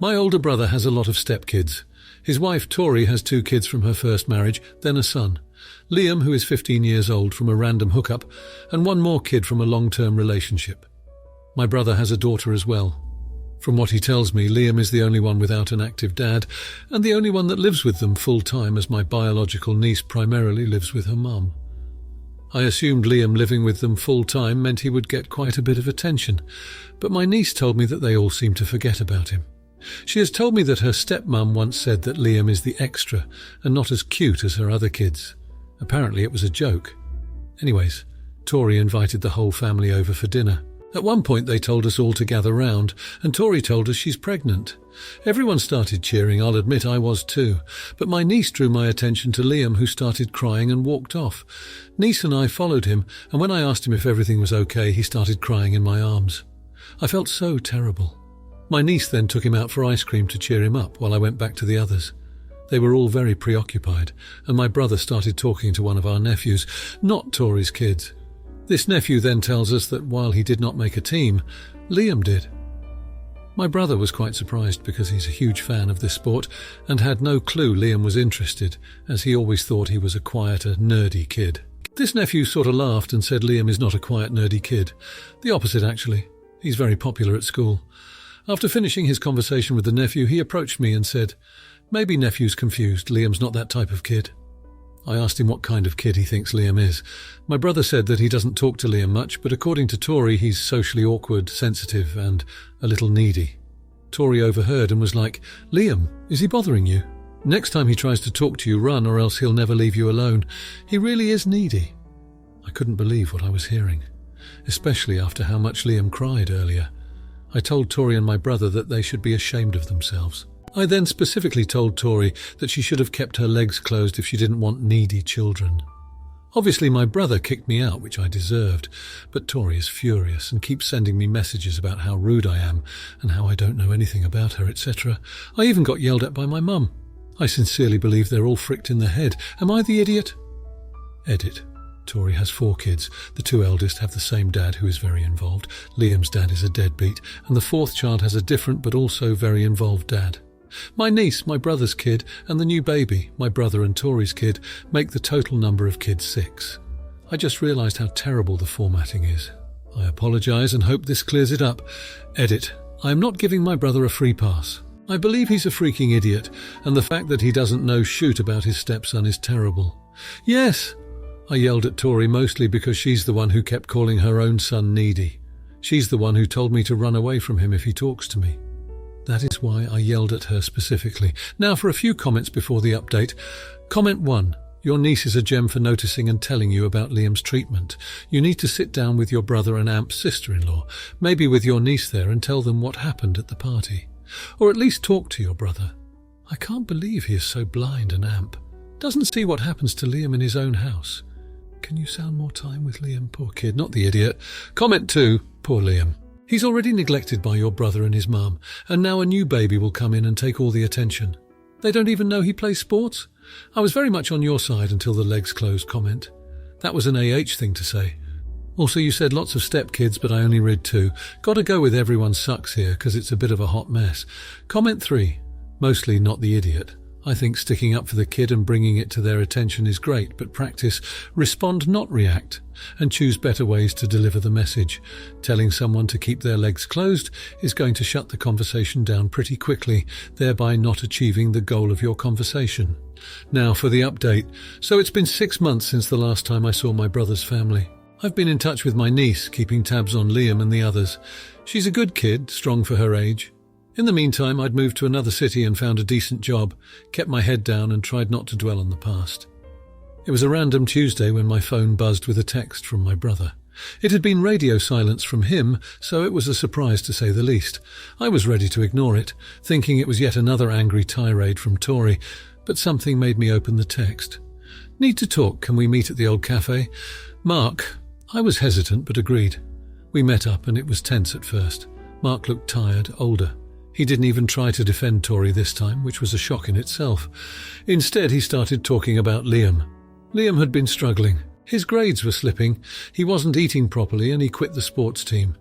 My older brother has a lot of stepkids. His wife Tori has 2 kids from her first marriage, then a son. Liam, who is 15 years old from a random hookup, and 1 more kid from a long-term relationship. My brother has a daughter as well. From what he tells me, Liam is the only one without an active dad, and the only one that lives with them full-time, as my biological niece primarily lives with her mum. I assumed Liam living with them full-time meant he would get quite a bit of attention, but my niece told me that they all seem to forget about him. She has told me that her stepmum once said that Liam is the extra and not as cute as her other kids. Apparently it was a joke. Anyways, Tori invited the whole family over for dinner. At one point they told us all to gather round, and Tori told us she's pregnant. Everyone started cheering. I'll admit I was too, but my niece drew my attention to Liam, who started crying and walked off. Niece and I followed him, and when I asked him if everything was okay, he started crying in my arms. I felt so terrible. My niece then took him out for ice cream to cheer him up while I went back to the others. They were all very preoccupied, and my brother started talking to one of our nephews, not Tori's kids. This nephew then tells us that while he did not make a team, Liam did. My brother was quite surprised because he's a huge fan of this sport and had no clue Liam was interested, as he always thought he was a quieter, nerdy kid. This nephew sort of laughed and said Liam is not a quiet, nerdy kid. The opposite, actually. He's very popular at school. After finishing his conversation with the nephew, he approached me and said, "Maybe nephew's confused. Liam's not that type of kid." I asked him what kind of kid he thinks Liam is. My brother said that he doesn't talk to Liam much, but according to Tori, he's socially awkward, sensitive, and a little needy. Tori overheard and was like, "Liam, is he bothering you? Next time he tries to talk to you, run, or else he'll never leave you alone. He really is needy." I couldn't believe what I was hearing, especially after how much Liam cried earlier. I told Tori and my brother that they should be ashamed of themselves. I then specifically told Tori that she should have kept her legs closed if she didn't want needy children. Obviously my brother kicked me out, which I deserved, but Tori is furious and keeps sending me messages about how rude I am and how I don't know anything about her, etc. I even got yelled at by my mum. I sincerely believe they're all fricked in the head. Am I the idiot? Edit. Tori has 4 kids. The 2 eldest have the same dad, who is very involved. Liam's dad is a deadbeat, and the 4th child has a different but also very involved dad. My niece, my brother's kid, and the new baby, my brother and Tori's kid, make the total number of kids 6. I just realised how terrible the formatting is. I apologise and hope this clears it up. Edit. I am not giving my brother a free pass. I believe he's a freaking idiot, and the fact that he doesn't know shoot about his stepson is terrible. Yes! I yelled at Tori mostly because she's the one who kept calling her own son needy. She's the one who told me to run away from him if he talks to me. That is why I yelled at her specifically. Now for a few comments before the update. Comment 1. Your niece is a gem for noticing and telling you about Liam's treatment. You need to sit down with your brother and Amp's sister-in-law, maybe with your niece there, and tell them what happened at the party. Or at least talk to your brother. I can't believe he is so blind, and Amp doesn't see what happens to Liam in his own house. Can you sound more time with Liam? Poor kid, not the idiot. Comment 2. Poor Liam. He's already neglected by your brother and his mum, and now a new baby will come in and take all the attention. They don't even know he plays sports? I was very much on your side until the legs closed comment. That was an AH thing to say. Also, you said lots of stepkids, but I only read 2. Gotta go with everyone sucks here, because it's a bit of a hot mess. Comment 3. Mostly not the idiot. I think sticking up for the kid and bringing it to their attention is great, but practice respond, not react, and choose better ways to deliver the message. Telling someone to keep their legs closed is going to shut the conversation down pretty quickly, thereby not achieving the goal of your conversation. Now for the update. So it's been 6 months since the last time I saw my brother's family. I've been in touch with my niece, keeping tabs on Liam and the others. She's a good kid, strong for her age. In the meantime, I'd moved to another city and found a decent job, kept my head down and tried not to dwell on the past. It was a random Tuesday when my phone buzzed with a text from my brother. It had been radio silence from him, so it was a surprise to say the least. I was ready to ignore it, thinking it was yet another angry tirade from Tori, but something made me open the text. Need to talk, can we meet at the old cafe? Mark. I was hesitant but agreed. We met up and it was tense at first. Mark looked tired, older. He didn't even try to defend Tori this time, which was a shock in itself. Instead, he started talking about Liam. Liam had been struggling. His grades were slipping, he wasn't eating properly, and he quit the sports team.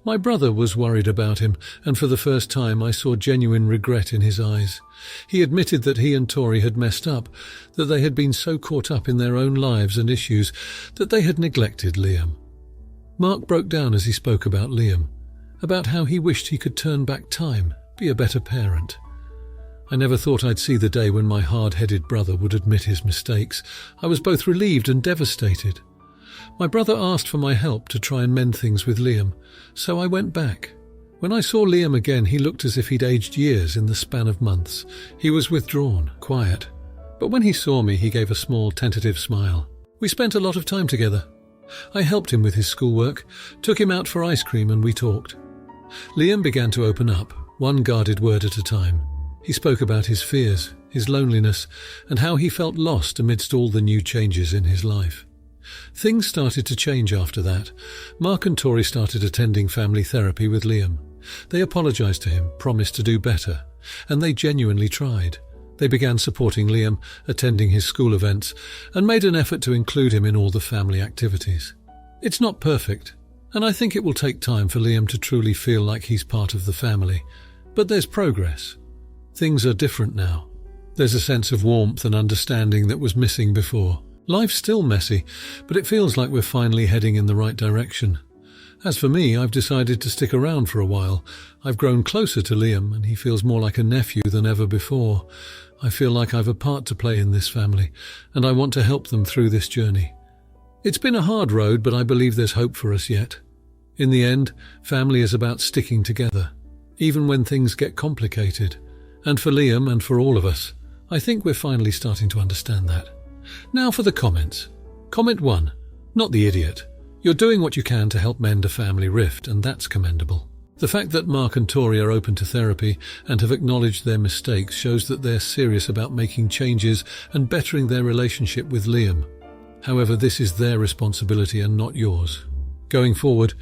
My brother was worried about him, and for the first time I saw genuine regret in his eyes. He admitted that he and Tori had messed up, that they had been so caught up in their own lives and issues that they had neglected Liam. Mark broke down as he spoke about Liam, about how he wished he could turn back time, be a better parent. I never thought I'd see the day when my hard-headed brother would admit his mistakes. I was both relieved and devastated. My brother asked for my help to try and mend things with Liam, so I went back. When I saw Liam again, he looked as if he'd aged years in the span of months. He was withdrawn, quiet. But when he saw me, he gave a small, tentative smile. We spent a lot of time together. I helped him with his schoolwork, took him out for ice cream, and we talked. Liam began to open up, one guarded word at a time. He spoke about his fears, his loneliness, and how he felt lost amidst all the new changes in his life. Things started to change after that. Mark and Tori started attending family therapy with Liam. They apologized to him, promised to do better, and they genuinely tried. They began supporting Liam, attending his school events, and made an effort to include him in all the family activities. It's not perfect, and I think it will take time for Liam to truly feel like he's part of the family, but there's progress. Things are different now. There's a sense of warmth and understanding that was missing before. Life's still messy, but it feels like we're finally heading in the right direction. As for me, I've decided to stick around for a while. I've grown closer to Liam, and he feels more like a nephew than ever before. I feel like I've a part to play in this family, and I want to help them through this journey. It's been a hard road, but I believe there's hope for us yet. In the end, family is about sticking together, even when things get complicated. And for Liam and for all of us, I think we're finally starting to understand that. Now for the comments. Comment 1. Not the idiot. You're doing what you can to help mend a family rift, and that's commendable. The fact that Mark and Tori are open to therapy and have acknowledged their mistakes shows that they're serious about making changes and bettering their relationship with Liam. However, this is their responsibility and not yours. Going forward,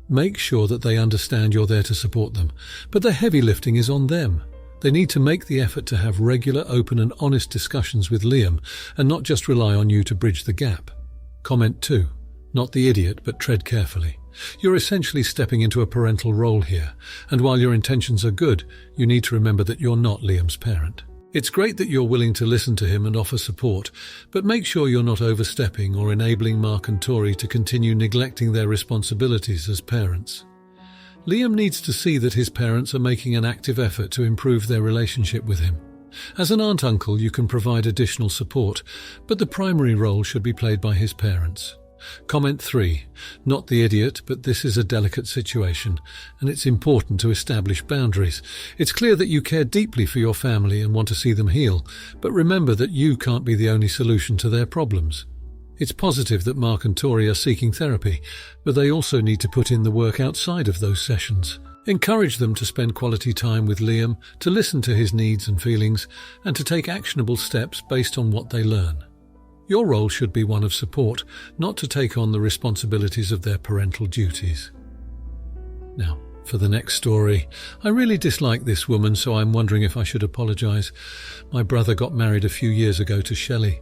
make sure that they understand you're there to support them, but the heavy lifting is on them. They need to make the effort to have regular, open and honest discussions with Liam and not just rely on you to bridge the gap. Comment 2. Not the idiot, but tread carefully. You're essentially stepping into a parental role here, and while your intentions are good, you need to remember that you're not Liam's parent. It's great that you're willing to listen to him and offer support, but make sure you're not overstepping or enabling Mark and Tori to continue neglecting their responsibilities as parents. Liam needs to see that his parents are making an active effort to improve their relationship with him. As an aunt-uncle, you can provide additional support, but the primary role should be played by his parents. Comment 3. Not the idiot, but this is a delicate situation, and it's important to establish boundaries. It's clear that you care deeply for your family and want to see them heal, but remember that you can't be the only solution to their problems. It's positive that Mark and Tori are seeking therapy, but they also need to put in the work outside of those sessions. Encourage them to spend quality time with Liam, to listen to his needs and feelings, and to take actionable steps based on what they learn. Your role should be one of support, not to take on the responsibilities of their parental duties. Now, for the next story. I really dislike this woman, so I'm wondering if I should apologize. My brother got married a few years ago to Shelley.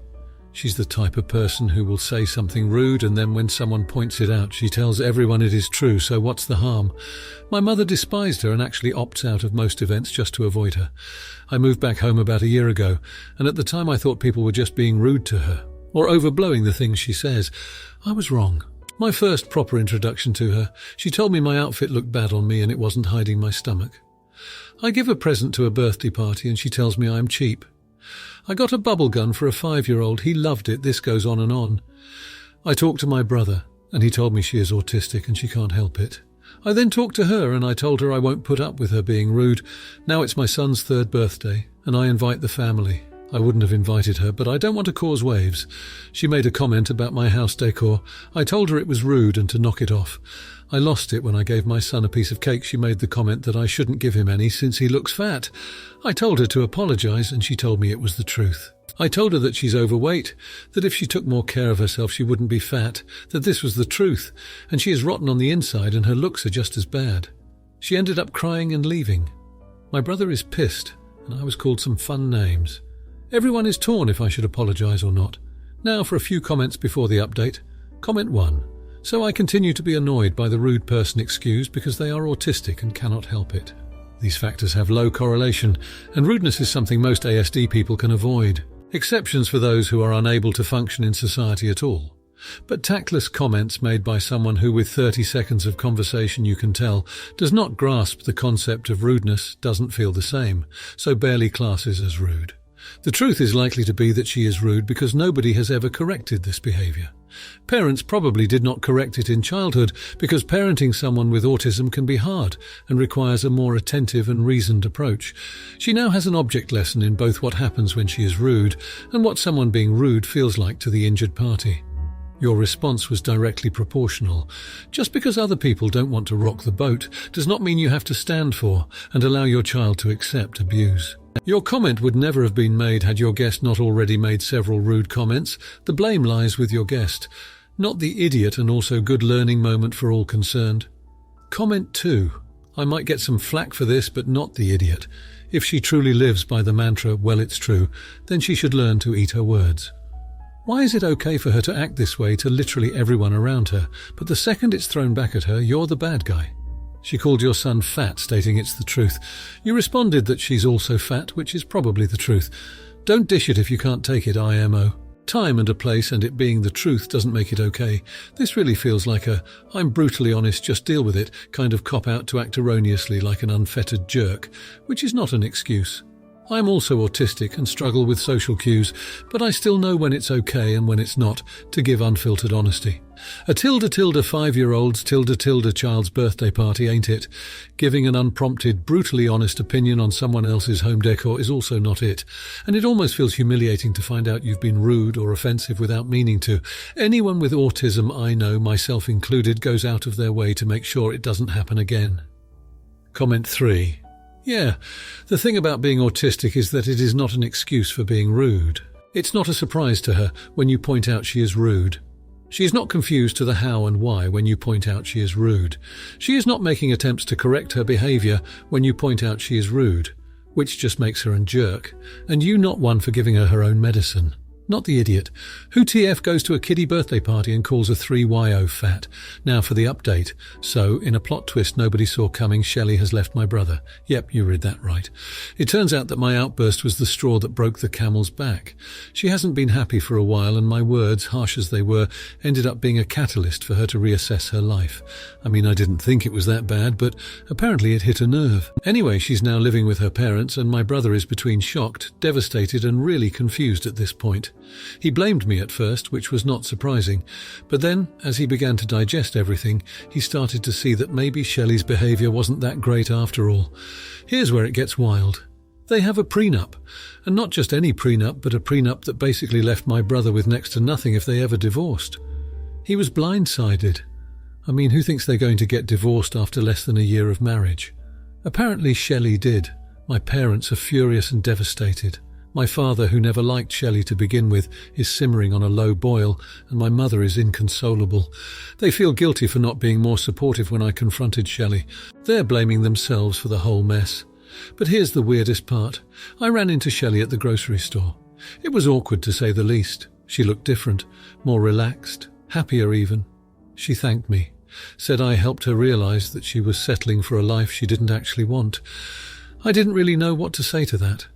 She's the type of person who will say something rude, and then when someone points it out, she tells everyone it is true, so what's the harm? My mother despised her and actually opts out of most events just to avoid her. I moved back home about a year ago, and at the time I thought people were just being rude to her, or overblowing the things she says. I was wrong. My first proper introduction to her, she told me my outfit looked bad on me and it wasn't hiding my stomach. I give a present to a birthday party and she tells me I'm cheap. I got a bubble gun for a 5-year-old. He loved it. This goes on and on. I talked to my brother, and he told me she is autistic and she can't help it. I then talked to her, and I told her I won't put up with her being rude. Now it's my son's 3rd birthday, and I invite the family. I wouldn't have invited her, but I don't want to cause waves. She made a comment about my house decor. I told her it was rude and to knock it off. I lost it when I gave my son a piece of cake. She made the comment that I shouldn't give him any since he looks fat. I told her to apologize, and she told me it was the truth. I told her that she's overweight, that if she took more care of herself she wouldn't be fat, that this was the truth, and she is rotten on the inside and her looks are just as bad. She ended up crying and leaving. My brother is pissed, and I was called some fun names. Everyone is torn if I should apologize or not. Now for a few comments before the update. Comment 1. So I continue to be annoyed by the rude person excuse because they are autistic and cannot help it. These factors have low correlation, and rudeness is something most ASD people can avoid. Exceptions for those who are unable to function in society at all. But tactless comments made by someone who with 30 seconds of conversation you can tell does not grasp the concept of rudeness, doesn't feel the same, so barely classes as rude. The truth is likely to be that she is rude because nobody has ever corrected this behavior. Parents probably did not correct it in childhood because parenting someone with autism can be hard and requires a more attentive and reasoned approach. She now has an object lesson in both what happens when she is rude and what someone being rude feels like to the injured party. Your response was directly proportional. Just because other people don't want to rock the boat does not mean you have to stand for and allow your child to accept abuse. Your comment would never have been made had your guest not already made several rude comments. The blame lies with your guest, not the idiot, and also good learning moment for all concerned. Comment 2. I might get some flack for this, but not the idiot. If she truly lives by the mantra, well, it's true, then she should learn to eat her words. Why is it okay for her to act this way to literally everyone around her, but the second it's thrown back at her, you're the bad guy? She called your son fat, stating it's the truth. You responded that she's also fat, which is probably the truth. Don't dish it if you can't take it, IMO. Time and a place and it being the truth doesn't make it okay. This really feels like a "I'm brutally honest, just deal with it" kind of cop-out to act erroneously like an unfettered jerk, which is not an excuse. I'm also autistic and struggle with social cues, but I still know when it's okay and when it's not to give unfiltered honesty. A tilde 5-year-old's tilde child's birthday party, ain't it? Giving an unprompted, brutally honest opinion on someone else's home decor is also not it. And it almost feels humiliating to find out you've been rude or offensive without meaning to. Anyone with autism I know, myself included, goes out of their way to make sure it doesn't happen again. Comment 3. Yeah, the thing about being autistic is that it is not an excuse for being rude. It's not a surprise to her when you point out she is rude. She is not confused to the how and why when you point out she is rude. She is not making attempts to correct her behavior when you point out she is rude, which just makes her a jerk, and you not one for giving her own medicine. Not the idiot. Who TF goes to a kiddie birthday party and calls a 3YO fat? Now for the update. So, in a plot twist nobody saw coming, Shelley has left my brother. Yep, you read that right. It turns out that my outburst was the straw that broke the camel's back. She hasn't been happy for a while, and my words, harsh as they were, ended up being a catalyst for her to reassess her life. I mean, I didn't think it was that bad, but apparently it hit a nerve. Anyway, she's now living with her parents, and my brother is between shocked, devastated, and really confused at this point. He blamed me at first, which was not surprising, but then, as he began to digest everything, he started to see that maybe Shelley's behaviour wasn't that great after all. Here's where it gets wild. They have a prenup, and not just any prenup, but a prenup that basically left my brother with next to nothing if they ever divorced. He was blindsided. I mean, who thinks they're going to get divorced after less than a year of marriage? Apparently Shelley did. My parents are furious and devastated. My father, who never liked Shelley to begin with, is simmering on a low boil, and my mother is inconsolable. They feel guilty for not being more supportive when I confronted Shelley. They're blaming themselves for the whole mess. But here's the weirdest part. I ran into Shelley at the grocery store. It was awkward to say the least. She looked different, more relaxed, happier even. She thanked me, said I helped her realise that she was settling for a life she didn't actually want. I didn't really know what to say to that.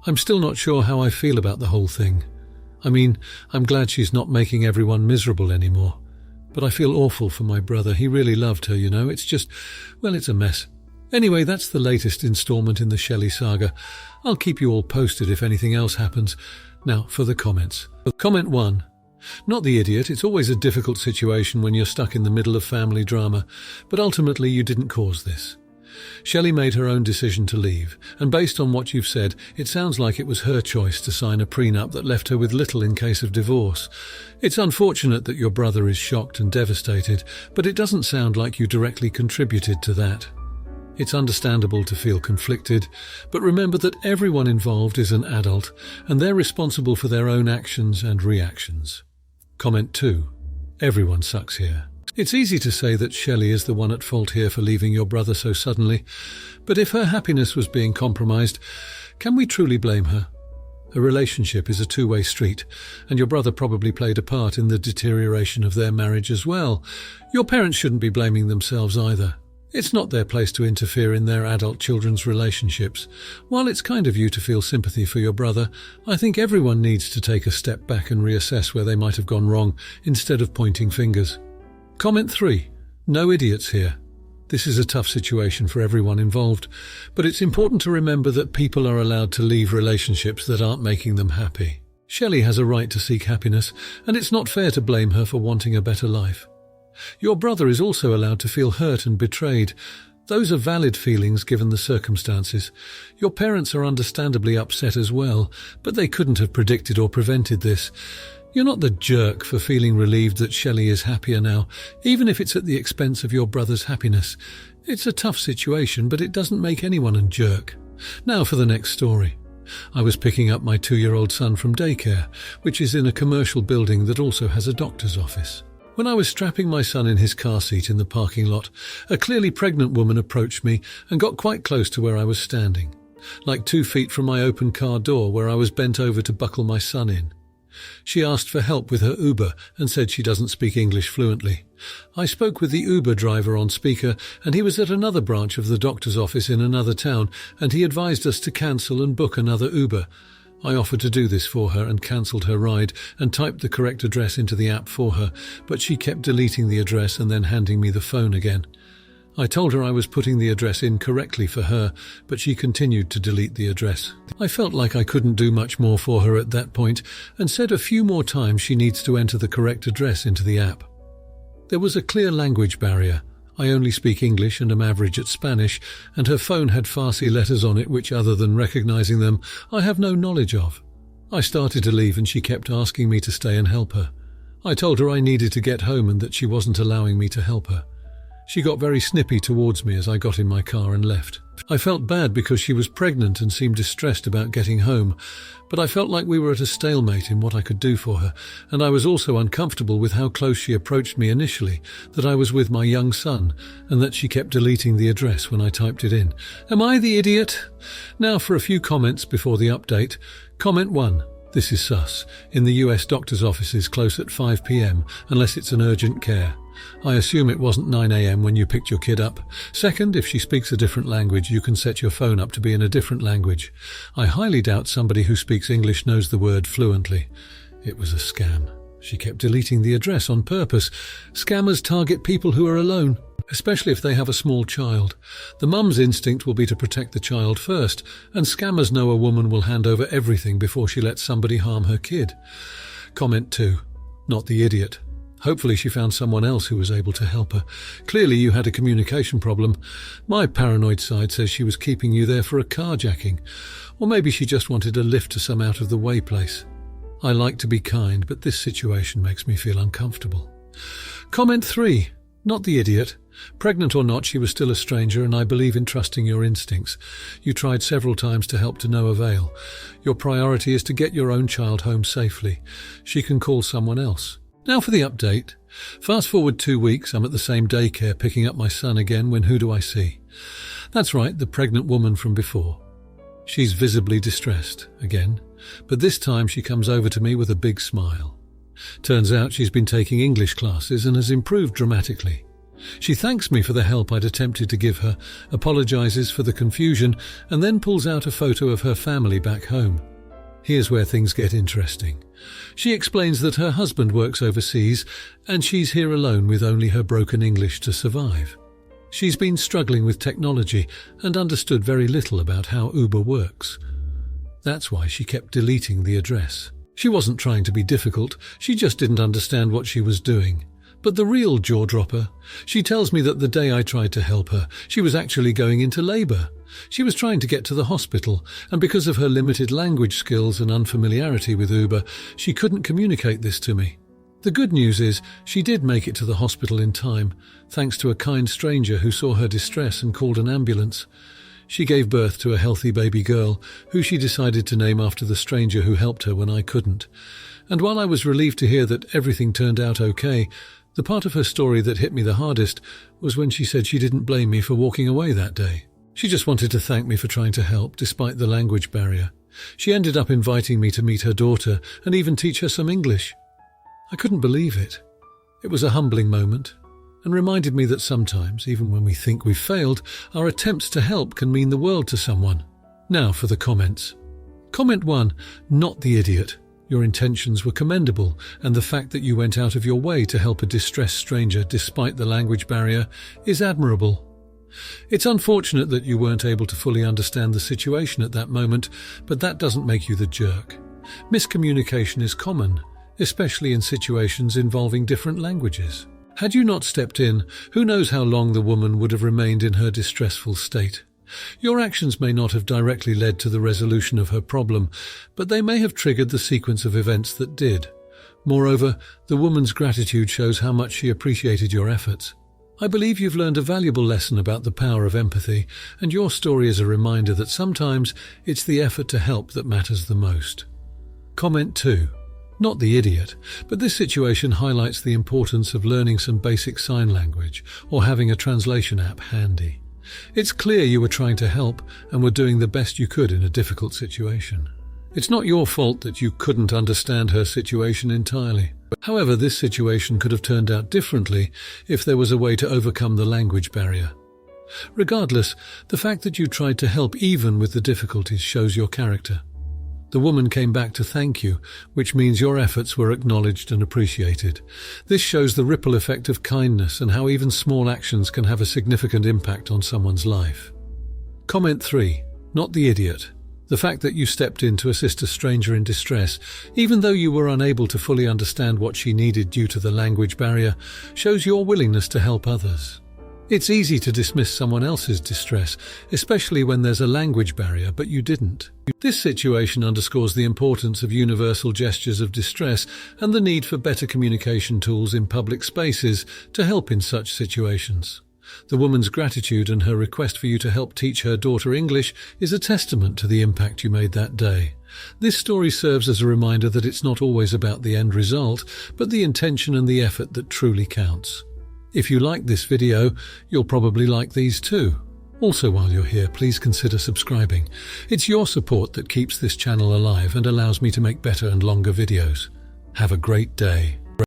I'm still not sure how I feel about the whole thing. I mean, I'm glad she's not making everyone miserable anymore. But I feel awful for my brother. He really loved her, you know. It's just, well, it's a mess. Anyway, that's the latest instalment in the Shelley saga. I'll keep you all posted if anything else happens. Now, for the comments. Comment 1. Not the idiot. It's always a difficult situation when you're stuck in the middle of family drama. But ultimately, you didn't cause this. Shelley made her own decision to leave, and based on what you've said, it sounds like it was her choice to sign a prenup that left her with little in case of divorce. It's unfortunate that your brother is shocked and devastated, but it doesn't sound like you directly contributed to that. It's understandable to feel conflicted, but remember that everyone involved is an adult, and they're responsible for their own actions and reactions. Comment 2. Everyone sucks here. It's easy to say that Shelley is the one at fault here for leaving your brother so suddenly, but if her happiness was being compromised, can we truly blame her? A relationship is a two-way street, and your brother probably played a part in the deterioration of their marriage as well. Your parents shouldn't be blaming themselves either. It's not their place to interfere in their adult children's relationships. While it's kind of you to feel sympathy for your brother, I think everyone needs to take a step back and reassess where they might have gone wrong instead of pointing fingers. Comment 3. No idiots here. This is a tough situation for everyone involved, but it's important to remember that people are allowed to leave relationships that aren't making them happy. Shelley has a right to seek happiness, and it's not fair to blame her for wanting a better life. Your brother is also allowed to feel hurt and betrayed. Those are valid feelings given the circumstances. Your parents are understandably upset as well, but they couldn't have predicted or prevented this. You're not the jerk for feeling relieved that Shelley is happier now, even if it's at the expense of your brother's happiness. It's a tough situation, but it doesn't make anyone a jerk. Now for the next story. I was picking up my 2-year-old son from daycare, which is in a commercial building that also has a doctor's office. When I was strapping my son in his car seat in the parking lot, a clearly pregnant woman approached me and got quite close to where I was standing, like 2 feet from my open car door where I was bent over to buckle my son in. She asked for help with her Uber and said she doesn't speak English fluently. I spoke with the Uber driver on speaker, and he was at another branch of the doctor's office in another town, and he advised us to cancel and book another Uber. I offered to do this for her and cancelled her ride and typed the correct address into the app for her, but she kept deleting the address and then handing me the phone again. I told her I was putting the address in correctly for her, but she continued to delete the address. I felt like I couldn't do much more for her at that point and said a few more times she needs to enter the correct address into the app. There was a clear language barrier. I only speak English and am average at Spanish, and her phone had Farsi letters on it which, other than recognizing them, I have no knowledge of. I started to leave and she kept asking me to stay and help her. I told her I needed to get home and that she wasn't allowing me to help her. She got very snippy towards me as I got in my car and left. I felt bad because she was pregnant and seemed distressed about getting home, but I felt like we were at a stalemate in what I could do for her, and I was also uncomfortable with how close she approached me initially, that I was with my young son, and that she kept deleting the address when I typed it in. Am I the idiot? Now for a few comments before the update. Comment 1. This is sus. In the US doctor's offices close at 5 p.m, unless it's an urgent care. I assume it wasn't 9 a.m. when you picked your kid up. Second, if she speaks a different language, you can set your phone up to be in a different language. I highly doubt somebody who speaks English knows the word fluently. It was a scam. She kept deleting the address on purpose. Scammers target people who are alone, especially if they have a small child. The mum's instinct will be to protect the child first, and scammers know a woman will hand over everything before she lets somebody harm her kid. Comment 2. Not the idiot. Hopefully she found someone else who was able to help her. Clearly you had a communication problem. My paranoid side says she was keeping you there for a carjacking. Or maybe she just wanted a lift to some out-of-the-way place. I like to be kind, but this situation makes me feel uncomfortable. Comment 3. Not the idiot. Pregnant or not, she was still a stranger, and I believe in trusting your instincts. You tried several times to help to no avail. Your priority is to get your own child home safely. She can call someone else. Now for the update. Fast forward 2 weeks, I'm at the same daycare picking up my son again when who do I see? That's right, the pregnant woman from before. She's visibly distressed, again, but this time she comes over to me with a big smile. Turns out she's been taking English classes and has improved dramatically. She thanks me for the help I'd attempted to give her, apologizes for the confusion, and then pulls out a photo of her family back home. Here's where things get interesting. She explains that her husband works overseas and she's here alone with only her broken English to survive. She's been struggling with technology and understood very little about how Uber works. That's why she kept deleting the address. She wasn't trying to be difficult, she just didn't understand what she was doing. But the real jaw-dropper, she tells me that the day I tried to help her, she was actually going into labour. She was trying to get to the hospital, and because of her limited language skills and unfamiliarity with Uber, she couldn't communicate this to me. The good news is she did make it to the hospital in time, thanks to a kind stranger who saw her distress and called an ambulance. She gave birth to a healthy baby girl, who she decided to name after the stranger who helped her when I couldn't. And while I was relieved to hear that everything turned out okay, the part of her story that hit me the hardest was when she said she didn't blame me for walking away that day. She just wanted to thank me for trying to help, despite the language barrier. She ended up inviting me to meet her daughter and even teach her some English. I couldn't believe it. It was a humbling moment and reminded me that sometimes, even when we think we've failed, our attempts to help can mean the world to someone. Now for the comments. Comment 1. Not the idiot. Your intentions were commendable, and the fact that you went out of your way to help a distressed stranger despite the language barrier is admirable. It's unfortunate that you weren't able to fully understand the situation at that moment, but that doesn't make you the jerk. Miscommunication is common, especially in situations involving different languages. Had you not stepped in, who knows how long the woman would have remained in her distressful state. Your actions may not have directly led to the resolution of her problem, but they may have triggered the sequence of events that did. Moreover, the woman's gratitude shows how much she appreciated your efforts. I believe you've learned a valuable lesson about the power of empathy, and your story is a reminder that sometimes it's the effort to help that matters the most. Comment 2. Not the idiot, but this situation highlights the importance of learning some basic sign language or having a translation app handy. It's clear you were trying to help and were doing the best you could in a difficult situation. It's not your fault that you couldn't understand her situation entirely. However, this situation could have turned out differently if there was a way to overcome the language barrier. Regardless, the fact that you tried to help even with the difficulties shows your character. The woman came back to thank you, which means your efforts were acknowledged and appreciated. This shows the ripple effect of kindness and how even small actions can have a significant impact on someone's life. Comment 3. Not the idiot. The fact that you stepped in to assist a stranger in distress, even though you were unable to fully understand what she needed due to the language barrier, shows your willingness to help others. It's easy to dismiss someone else's distress, especially when there's a language barrier, but you didn't. This situation underscores the importance of universal gestures of distress and the need for better communication tools in public spaces to help in such situations. The woman's gratitude and her request for you to help teach her daughter English is a testament to the impact you made that day. This story serves as a reminder that it's not always about the end result, but the intention and the effort that truly counts. If you like this video, you'll probably like these too. Also, while you're here, please consider subscribing. It's your support that keeps this channel alive and allows me to make better and longer videos. Have a great day.